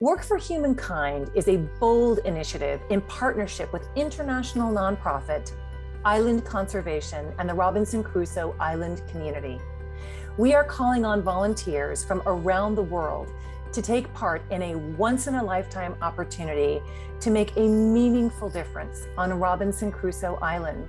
Work for Humankind is a bold initiative in partnership with international nonprofit Island Conservation and the Robinson Crusoe Island community. We are calling on volunteers from around the world to take part in a once-in-a-lifetime opportunity to make a meaningful difference on Robinson Crusoe Island.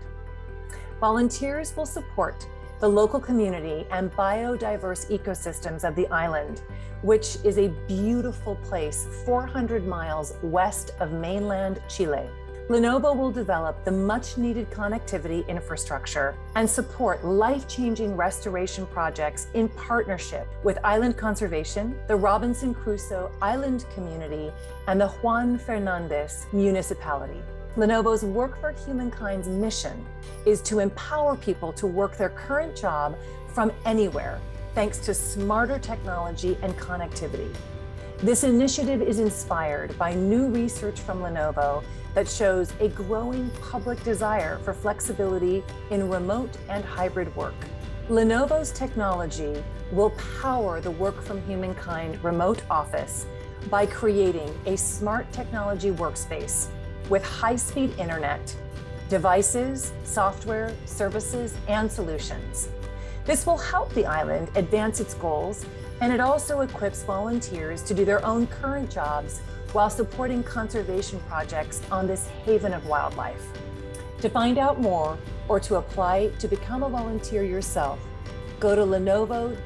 Volunteers will support the local community and biodiverse ecosystems of the island, which is a beautiful place 400 miles west of mainland Chile. Lenovo will develop the much-needed connectivity infrastructure and support life-changing restoration projects in partnership with Island Conservation, the Robinson Crusoe Island community, and the Juan Fernandez municipality. Lenovo's Work for Humankind's mission is to empower people to work their current job from anywhere, thanks to smarter technology and connectivity. This initiative is inspired by new research from Lenovo that shows a growing public desire for flexibility in remote and hybrid work. Lenovo's technology will power the Work from Humankind remote office by creating a smart technology workspace with high-speed internet, devices, software, services, and solutions. This will help the island advance its goals, and it also equips volunteers to do their own current jobs while supporting conservation projects on this haven of wildlife. To find out more or to apply to become a volunteer yourself, go to lenovowfh.com.